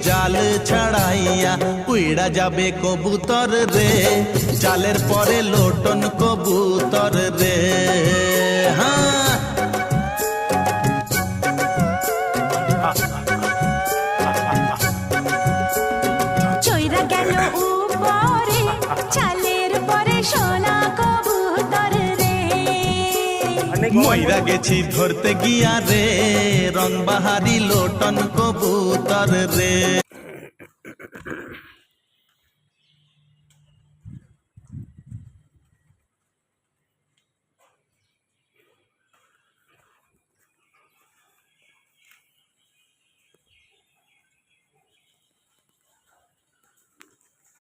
জাল ছাড়াইয়া উইড়া যাবে কবুতর রে, জালের পরে লোটন কবুতর রে। হ্যাঁ চইরা গেল উপরে চালের পরে সোনা কবুতর রে। মইরা গেছি ধরতে গিয়া রে, রং বাহারি লোটন কবুতর রে।